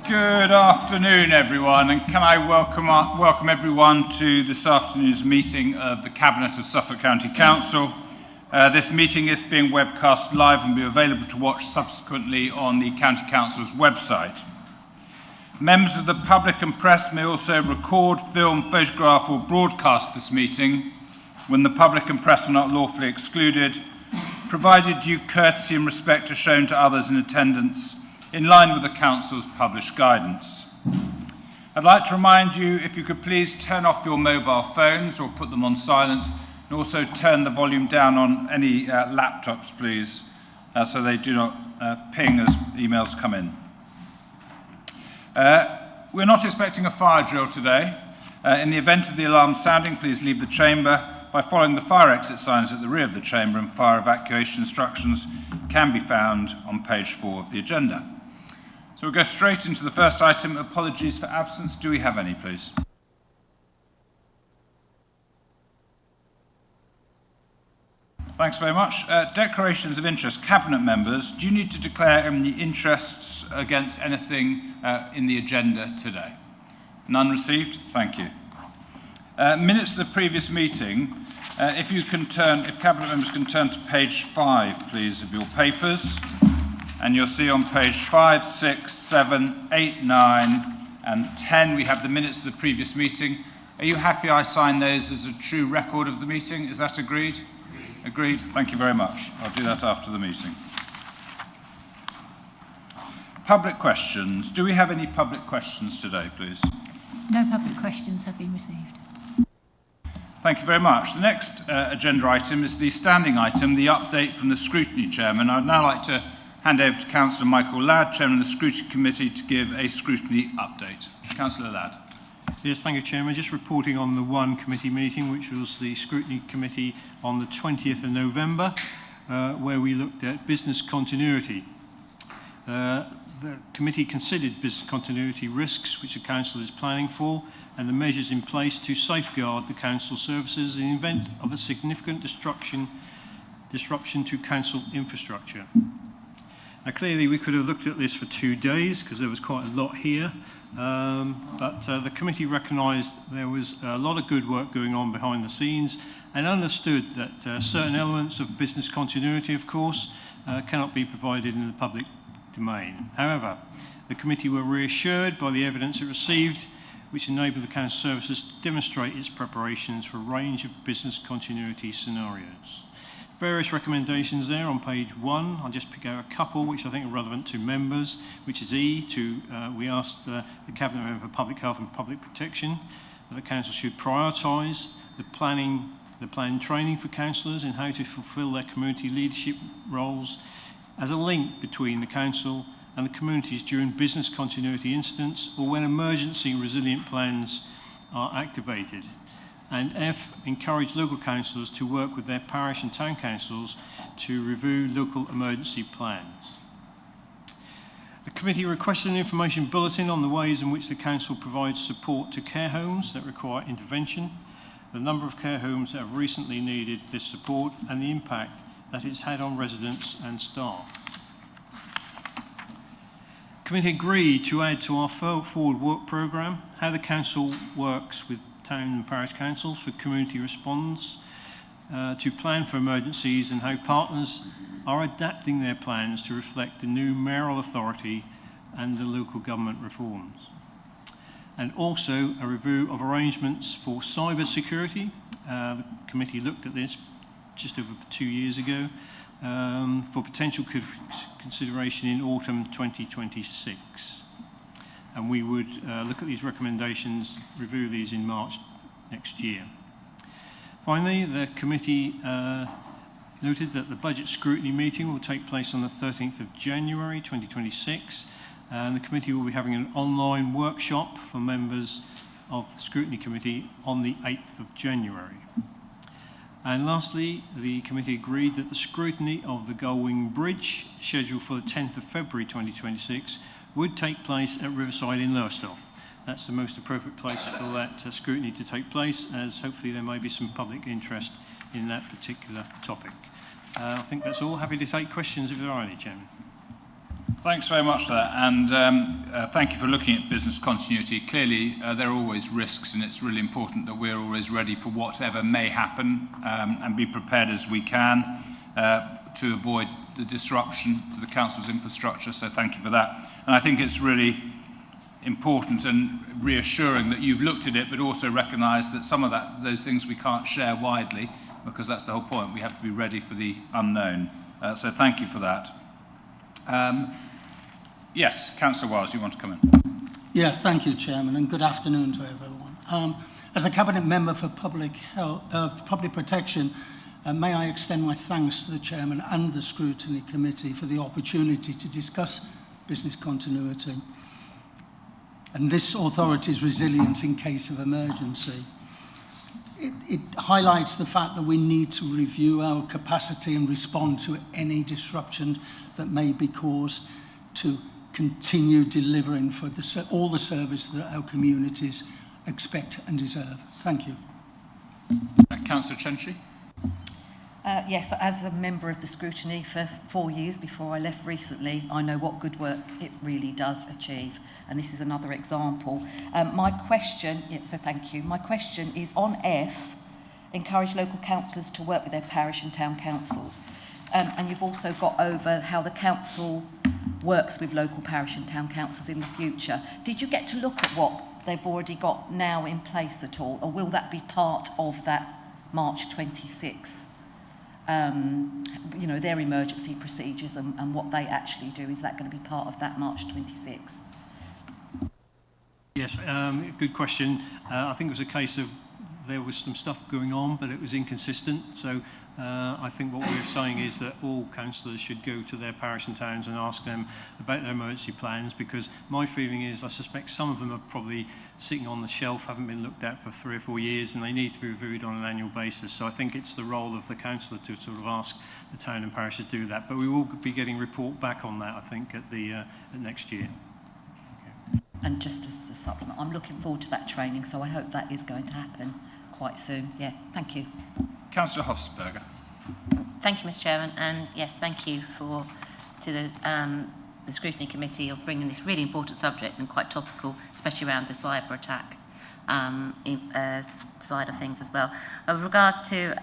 Good afternoon, everyone, and can I welcome everyone to this afternoon's meeting of the Cabinet of Suffolk County Council. This meeting is being webcast live and will be available to watch subsequently on the County Council's website. Members of the public and press may also record, film, photograph or broadcast this meeting when the public and press are not lawfully excluded, provided due courtesy and respect are shown to others in attendance in line with the Council's published guidance. I'd like to remind you, if you could please turn off your mobile phones or put them on silent, and also turn the volume down on any laptops, please, so they do not ping as emails come in. We're not expecting a fire drill today. In the event of the alarm sounding, please leave the chamber by following the fire exit signs at the rear of the chamber, and fire evacuation instructions can be found on page 4 of the agenda. So we'll go straight into the first item, apologies for absence. Do we have any, please? Thanks very much. Declarations of interest. Cabinet members, do you need to declare any interests against anything in the agenda today? None received? Thank you. Minutes of the previous meeting. If Cabinet members can turn to page 5, please, of your papers. And you'll see on page 5, 6, 7, 8, 9 and 10 we have the minutes of the previous meeting. Are you happy I sign those as a true record of the meeting? Is that agreed? Agreed. Thank you very much. I'll do that after the meeting. Public questions. Do we have any public questions today, please? No public questions have been received. Thank you very much. The next agenda item is the standing item, the update from the Scrutiny Chairman. I would now like to hand over to Councillor Michael Ladd, Chairman of the Scrutiny Committee, to give a scrutiny update. Councillor Ladd. Yes, thank you, Chairman. Just reporting on the one committee meeting, which was the Scrutiny Committee on the 20th of November, where we looked at business continuity. The committee considered business continuity risks which the Council is planning for and the measures in place to safeguard the Council services in the event of a significant disruption to Council infrastructure. Now, clearly, we could have looked at this for 2 days because there was quite a lot here, but the committee recognised there was a lot of good work going on behind the scenes and understood that certain elements of business continuity, of course, cannot be provided in the public domain. However, the committee were reassured by the evidence it received, which enabled the Council services to demonstrate its preparations for a range of business continuity scenarios. Various recommendations there on page 1. I'll just pick out a couple which I think are relevant to members, which is E, we asked the Cabinet Member for Public Health and Public Protection that the Council should prioritise the planned training for councillors in how to fulfil their community leadership roles as a link between the Council and the communities during business continuity incidents or when emergency resilient plans are activated. And F, encourage local councillors to work with their parish and town councils to review local emergency plans. The committee requested an information bulletin on the ways in which the council provides support to care homes that require intervention, the number of care homes that have recently needed this support, and the impact that it's had on residents and staff. The committee agreed to add to our forward work programme how the council works with town and parish councils for community response, to plan for emergencies and how partners are adapting their plans to reflect the new mayoral authority and the local government reforms. And also a review of arrangements for cyber security. The committee looked at this just over 2 years ago for potential consideration in autumn 2026. And we would look at these recommendations, review these in March next year. Finally, the committee noted that the budget scrutiny meeting will take place on the 13th of January 2026, and the committee will be having an online workshop for members of the scrutiny committee on the 8th of January. And lastly, the committee agreed that the scrutiny of the Gullwing Bridge, scheduled for the 10th of February 2026, would take place at Riverside in Lowestoft. That's the most appropriate place for that scrutiny to take place, as hopefully there may be some public interest in that particular topic. I think that's all. Happy to take questions if there are any, Chairman. Thanks very much for that, and thank you for looking at business continuity. Clearly, there are always risks, and it's really important that we're always ready for whatever may happen and be prepared as we can to avoid the disruption to the council's infrastructure, so thank you for that. And I think it's really important and reassuring that you've looked at it, but also recognised that some of those things we can't share widely, because that's the whole point. We have to be ready for the unknown. So thank you for that. Yes, Councillor Wiles, you want to come in? Yeah, thank you, Chairman, and good afternoon to everyone. As a Cabinet Member for Public Protection, may I extend my thanks to the Chairman and the Scrutiny Committee for the opportunity to discuss business continuity and this authority's resilience in case of emergency. It highlights the fact that we need to review our capacity and respond to any disruption that may be caused to continue delivering for all the service that our communities expect and deserve. Thank you. Councillor Cenci? Yes, as a member of the scrutiny for 4 years before I left recently, I know what good work it really does achieve. And this is another example. My question, so thank you. My question is on F, encourage local councillors to work with their parish and town councils. And you've also got over how the council works with local parish and town councils in the future. Did you get to look at what they've already got now in place at all? Or will that be part of that March 26? You know, their emergency procedures and what they actually do, is that going to be part of that March 26? Yes, good question. I think it was a case of there was some stuff going on, but it was inconsistent. So I think what we're saying is that all councillors should go to their parish and towns and ask them about their emergency plans, because my feeling is I suspect some of them are probably sitting on the shelf, haven't been looked at for 3 or 4 years, and they need to be reviewed on an annual basis. So I think it's the role of the councillor to sort of ask the town and parish to do that. But we will be getting a report back on that, I think, at next year. And just as a supplement, I'm looking forward to that training, so I hope that is going to happen quite soon. Yeah, thank you. Councillor Hopfensperger. Thank you, Mr. Chairman, and yes, thank you to the Scrutiny Committee of bringing this really important subject and quite topical, especially around the cyber attack side of things as well. With regards to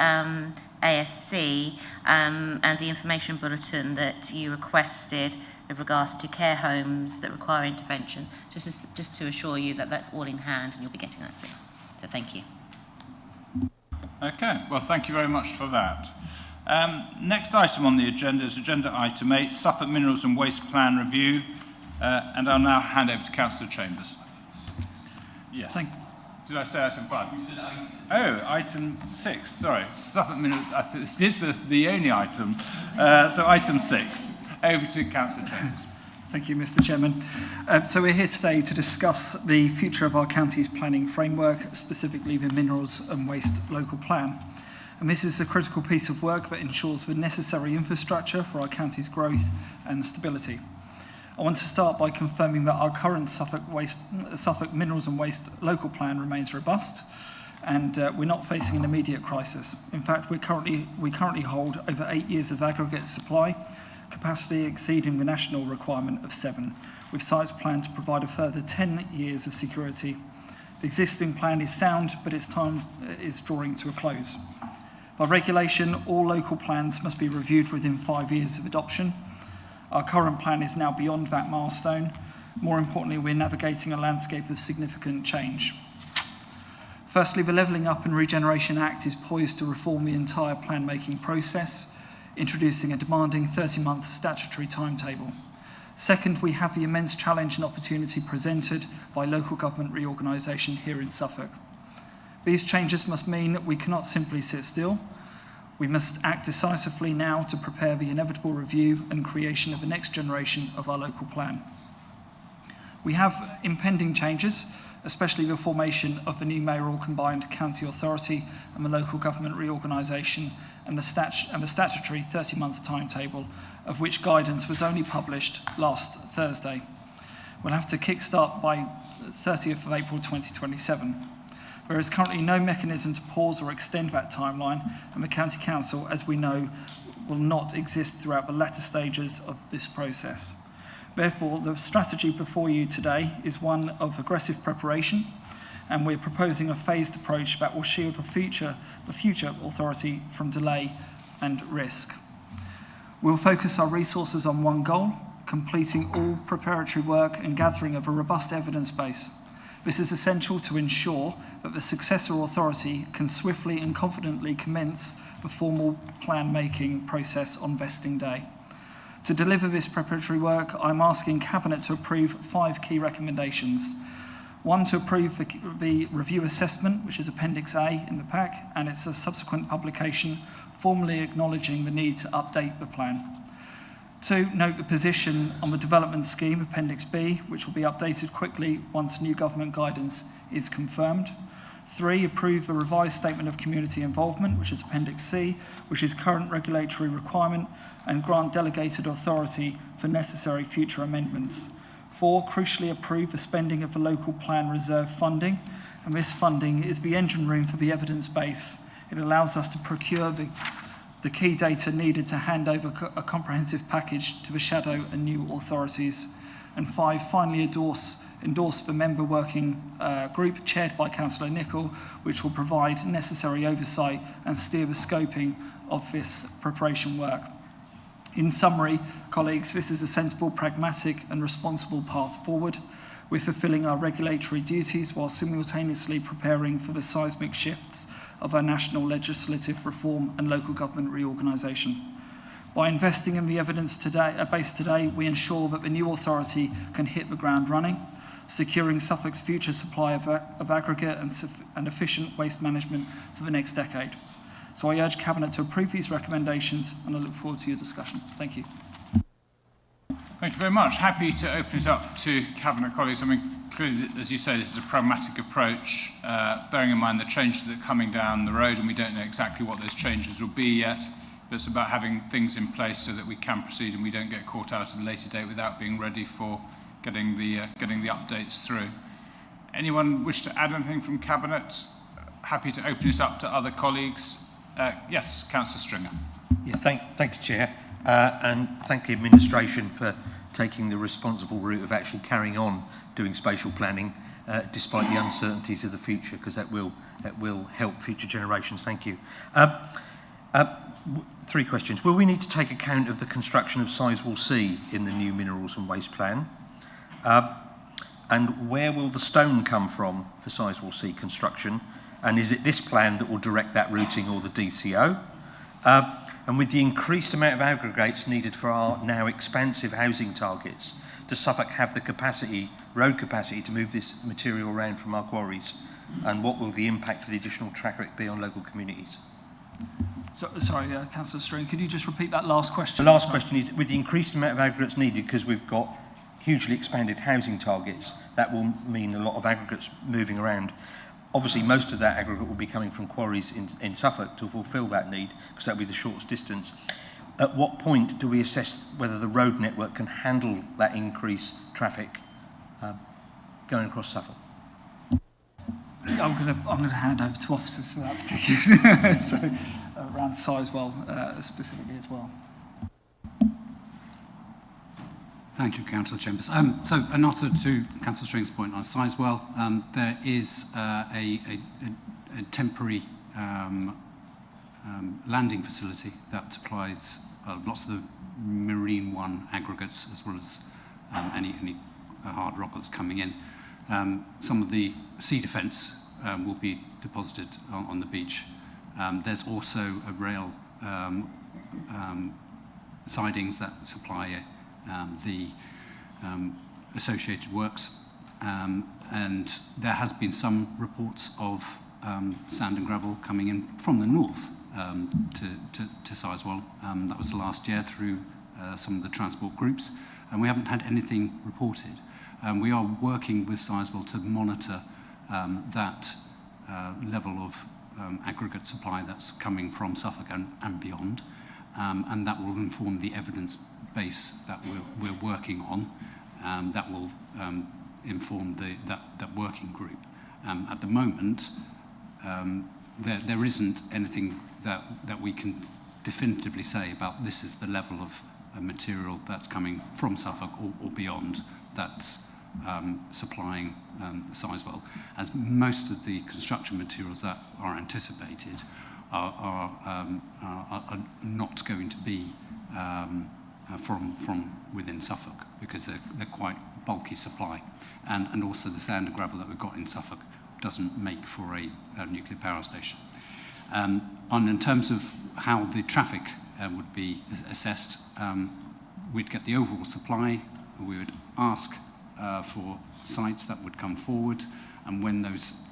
ASC and the information bulletin that you requested with regards to care homes that require intervention, just to assure you that that's all in hand and you'll be getting that soon. So thank you. Okay, well, thank you very much for that. Next item on the agenda is agenda item 8, Suffolk Minerals and Waste Plan Review, and I'll now hand over to Councillor Chambers. Yes. Did I say item 5? You said 8. Oh, item 6, sorry. Suffolk Minerals, it is the only item. So item 6. Over to Councillor Chambers. Thank you, Mr. Chairman. So we're here today to discuss the future of our county's planning framework, specifically the Minerals and Waste Local Plan. And this is a critical piece of work that ensures the necessary infrastructure for our county's growth and stability. I want to start by confirming that our current Suffolk Minerals and Waste Local Plan remains robust, and we're not facing an immediate crisis. In fact, we currently hold over 8 years of aggregate supply capacity exceeding the national requirement of 7, with sites planned to provide a further 10 years of security. The existing plan is sound, but its time is drawing to a close. By regulation, all local plans must be reviewed within 5 years of adoption. Our current plan is now beyond that milestone. More importantly, we're navigating a landscape of significant change. Firstly, the Levelling Up and Regeneration Act is poised to reform the entire plan-making process, introducing a demanding 30-month statutory timetable. Second, we have the immense challenge and opportunity presented by local government reorganisation here in Suffolk. These changes must mean that we cannot simply sit still. We must act decisively now to prepare the inevitable review and creation of the next generation of our local plan. We have impending changes, especially the formation of the new mayoral combined county authority and the local government reorganisation, and the statutory 30-month timetable, of which guidance was only published last Thursday. We'll have to kickstart by 30th of April 2027. There is currently no mechanism to pause or extend that timeline, and the County Council, as we know, will not exist throughout the latter stages of this process. Therefore, the strategy before you today is one of aggressive preparation, and we're proposing a phased approach that will shield the future authority from delay and risk. We'll focus our resources on one goal: completing all preparatory work and gathering of a robust evidence base. This is essential to ensure that the successor authority can swiftly and confidently commence the formal plan-making process on vesting day. To deliver this preparatory work, I'm asking Cabinet to approve 5 key recommendations. 1, to approve the review assessment, which is Appendix A in the pack, and it's a subsequent publication formally acknowledging the need to update the plan. 2, note the position on the development scheme, Appendix B, which will be updated quickly once new government guidance is confirmed. 3, approve a revised statement of community involvement, which is Appendix C, which is current regulatory requirement, and grant delegated authority for necessary future amendments. 4, crucially approve the spending of the local plan reserve funding, and this funding is the engine room for the evidence base. It allows us to procure the key data needed to hand over a comprehensive package to the shadow and new authorities. And 5, finally endorse the member working group chaired by Councillor Nicol, which will provide necessary oversight and steer the scoping of this preparation work. In summary, colleagues, this is a sensible, pragmatic and responsible path forward. We're fulfilling our regulatory duties while simultaneously preparing for the seismic shifts of our national legislative reform and local government reorganisation. By investing in the evidence base today, we ensure that the new authority can hit the ground running, securing Suffolk's future supply of aggregate and efficient waste management for the next decade. So I urge Cabinet to approve these recommendations, and I look forward to your discussion. Thank you. Thank you very much. Happy to open it up to Cabinet colleagues. I mean, clearly, as you say, this is a pragmatic approach, bearing in mind the changes that are coming down the road, and we don't know exactly what those changes will be yet. But it's about having things in place so that we can proceed and we don't get caught out at a later date without being ready for getting the updates through. Anyone wish to add anything from Cabinet? Happy to open it up to other colleagues. Yes, Councillor Stringer. Yeah, thank you, Chair, and thank the administration for taking the responsible route of actually carrying on doing spatial planning despite the uncertainties of the future, because that will help future generations. Thank you. 3 questions. Will we need to take account of the construction of Sizewell C in the new minerals and waste plan? And where will the stone come from for Sizewell C construction? And is it this plan that will direct that routing or the DCO? And with the increased amount of aggregates needed for our now expansive housing targets, does Suffolk have the capacity, road capacity, to move this material around from our quarries? And what will the impact of the additional traffic be on local communities? Sorry, Councillor String, could you just repeat that last question? The last question is, with the increased amount of aggregates needed, because we've got hugely expanded housing targets, that will mean a lot of aggregates moving around. Obviously, most of that aggregate will be coming from quarries in Suffolk to fulfil that need, because that will be the shortest distance. At what point do we assess whether the road network can handle that increased traffic going across Suffolk? I'm going to hand over to officers for that particular, so around Sizewell specifically as well. Thank you, Councillor Chambers. So an answer to Councillor String's point on Sizewell, there is a temporary landing facility that supplies lots of the Marine One aggregates, as well as any hard rock that's coming in. Some of the sea defence will be deposited on the beach. There's also a rail sidings that supply the associated works, and there has been some reports of sand and gravel coming in from the north to Sizewell. That was last year through some of the transport groups, and we haven't had anything reported. We are working with Sizewell to monitor that level of aggregate supply that's coming from Suffolk and beyond, and that will inform the evidence base that we're working on, that will inform that working group. At the moment, there isn't anything that we can definitively say about this is the level of a material that's coming from Suffolk or beyond that's supplying Sizewell, as most of the construction materials that are anticipated are not going to be from within Suffolk, because they're quite bulky supply, and also the sand and gravel that we've got in Suffolk doesn't make for a nuclear power station. In terms of how the traffic would be assessed, we'd get the overall supply, we would ask for sites that would come forward, and when those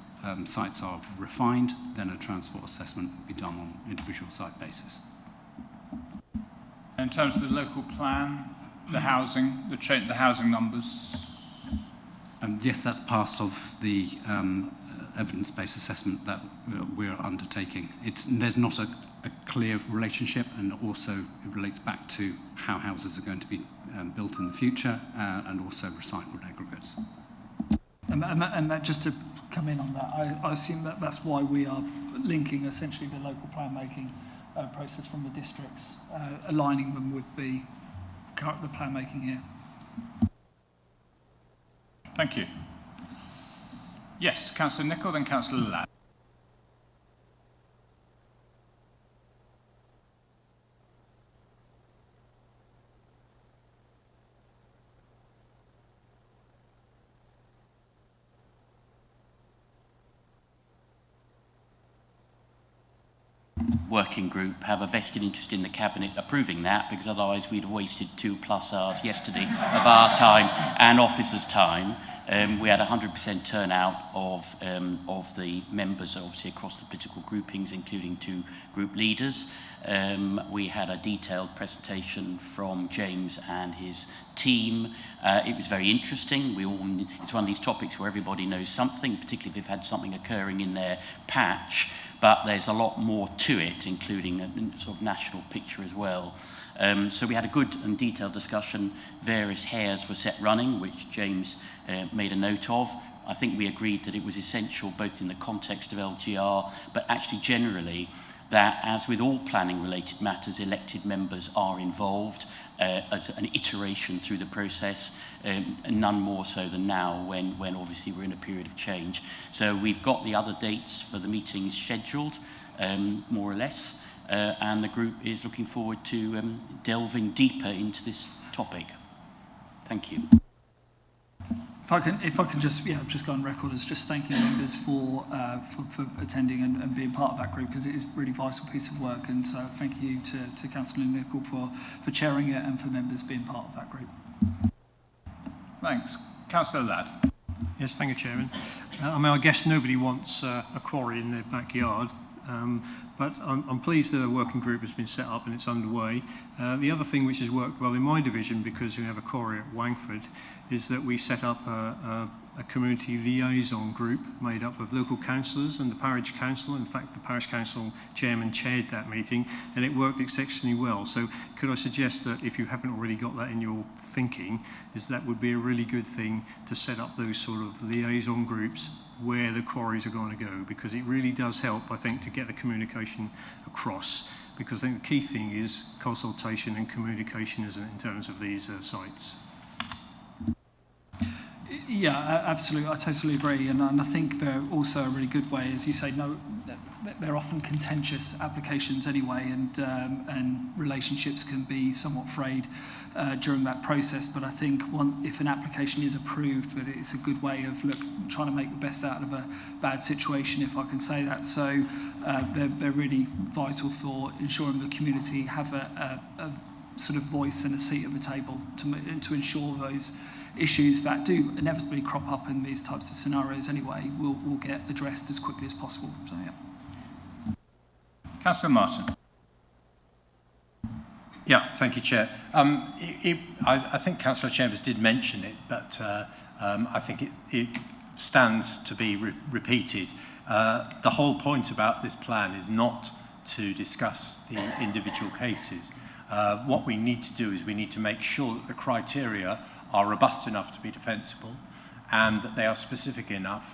sites are refined, then a transport assessment would be done on an individual site basis. In terms of the local plan, the housing, the housing numbers? Yes, that's part of the evidence-based assessment that we're undertaking. There's not a clear relationship, and also it relates back to how houses are going to be built in the future, and also recycled aggregates. And that, just to come in on that, I assume that that's why we are linking essentially the local plan making process from the districts, aligning them with the plan making here. Thank you. Yes, Councillor Nicholl, then Councillor Ladd. Working group have a vested interest in the Cabinet approving that, because otherwise we'd have wasted 2+ hours yesterday of our time and officers' time. We had 100% turnout of the members, obviously, across the political groupings, including 2 group leaders. We had a detailed presentation from James and his team. It was very interesting. It's one of these topics where everybody knows something, particularly if they've had something occurring in their patch, but there's a lot more to it, including a sort of national picture as well. So we had a good and detailed discussion. Various hairs were set running, which James made a note of. I think we agreed that it was essential, both in the context of LGR, but actually generally, that as with all planning related matters, elected members are involved as an iteration through the process, and none more so than now, when obviously we're in a period of change. So we've got the other dates for the meetings scheduled, more or less, and the group is looking forward to delving deeper into this topic. Thank you. If I can just go on record as just thanking members for attending and being part of that group, because it is a really vital piece of work, and so thank you to Councillor Nicholl for chairing it, and for members being part of that group. Thanks. Councillor Ladd. Yes, thank you, Chairman. I guess nobody wants a quarry in their backyard, but I'm pleased that a working group has been set up and it's underway. The other thing which has worked well in my division, because we have a quarry at Wangford, is that we set up a community liaison group made up of local councillors and the parish council. In fact, the parish council chairman chaired that meeting, and it worked exceptionally well. So could I suggest that if you haven't already got that in your thinking, is that would be a really good thing to set up those sort of liaison groups where the quarries are going to go, because it really does help, I think, to get the communication across, because I think the key thing is consultation and communication, isn't it, in terms of these sites. Yeah, absolutely. I totally agree, and I think they're also a really good way, as you say. They're often contentious applications anyway, and relationships can be somewhat frayed during that process. But I think if an application is approved, that it's a good way of trying to make the best out of a bad situation, if I can say that. So they're really vital for ensuring the community have a sort of voice and a seat at the table to ensure those issues that do inevitably crop up in these types of scenarios anyway will get addressed as quickly as possible. So yeah. Councillor Martin. Yeah, thank you, Chair. I think Councillor Chambers did mention it, but I think it stands to be repeated. The whole point about this plan is not to discuss the individual cases. What we need to do is we need to make sure that the criteria are robust enough to be defensible, and that they are specific enough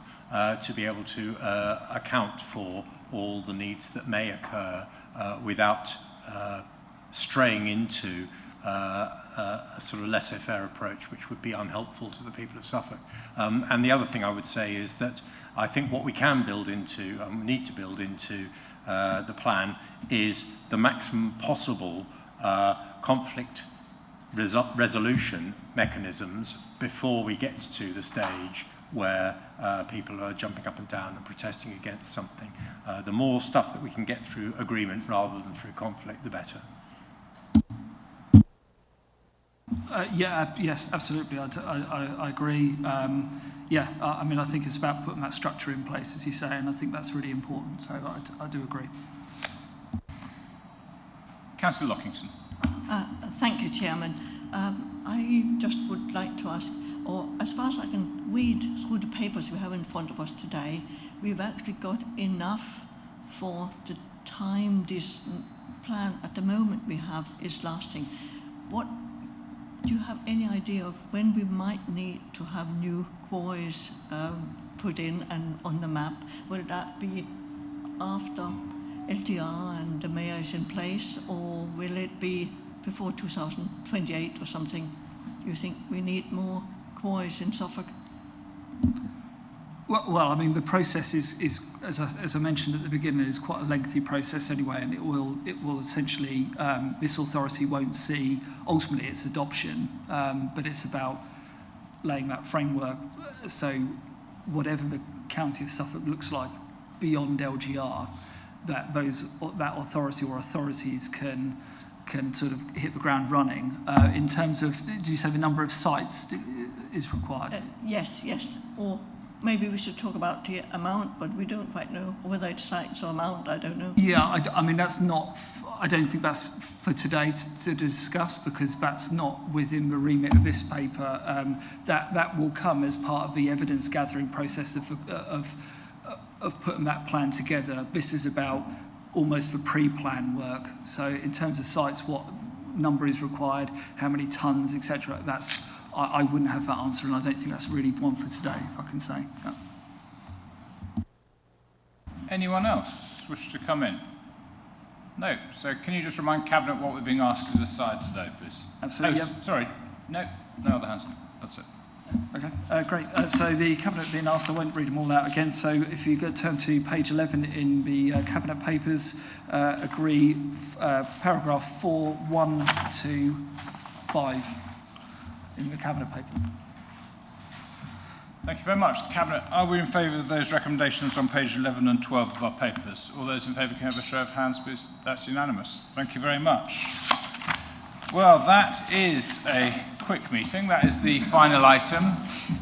to be able to account for all the needs that may occur without straying into a sort of laissez-faire approach, which would be unhelpful to the people of Suffolk. And the other thing I would say is that I think what we can build into, and we need to build into the plan, is the maximum possible conflict resolution mechanisms before we get to the stage where people are jumping up and down and protesting against something. The more stuff that we can get through agreement rather than through conflict, the better. Yes, absolutely. I agree. I mean, I think it's about putting that structure in place, as you say, and I think that's really important. So I do agree. Councillor Lockington. Thank you, Chairman. I just would like to ask, or as far as I can read through the papers we have in front of us today, we've actually got enough for the time this plan at the moment we have is lasting. Do you have any idea of when we might need to have new quarries put in and on the map? Will that be after LTR and the mayor is in place, or will it be before 2028 or something? Do you think we need more quarries in Suffolk? Well, I mean, the process is as I mentioned at the beginning, is quite a lengthy process anyway, and it will essentially, this authority won't see ultimately its adoption, but it's about laying that framework. So whatever the County of Suffolk looks like beyond LGR, that authority or authorities can sort of hit the ground running. In terms of, did you say the number of sites is required? Yes. Or maybe we should talk about the amount, but we don't quite know whether it's sites or amount. I don't know. Yeah, I mean, that's not, I don't think that's for today to discuss, because that's not within the remit of this paper. That will come as part of the evidence gathering process of putting that plan together. This is about almost the pre-plan work. So in terms of sites, what number is required, how many tonnes, etc. That's, I wouldn't have that answer, and I don't think that's really one for today, if I can say. Yeah. Anyone else wish to come in? No. So can you just remind Cabinet what we're being asked to decide today, please? Absolutely. Oh, sorry. No other hands. That's it. Okay, great. So the Cabinet being asked, I won't read them all out again. So if you turn to page 11 in the Cabinet papers, agree paragraph 4, 1 to 5 in the Cabinet paper. Thank you very much. Cabinet, are we in favour of those recommendations on page 11 and 12 of our papers? All those in favour can have a show of hands, please. That's unanimous. Thank you very much. Well, that is a quick meeting. That is the final item.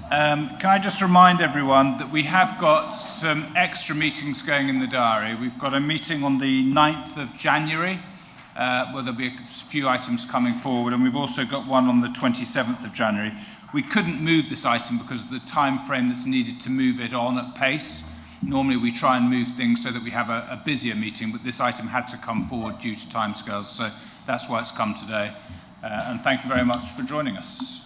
Can I just remind everyone that we have got some extra meetings going in the diary. We've got a meeting on the 9th of January, where there'll be a few items coming forward, and we've also got one on the 27th of January. We couldn't move this item because of the time frame that's needed to move it on at pace. Normally we try and move things so that we have a busier meeting, but this item had to come forward due to timescales, so that's why it's come today. And thank you very much for joining us.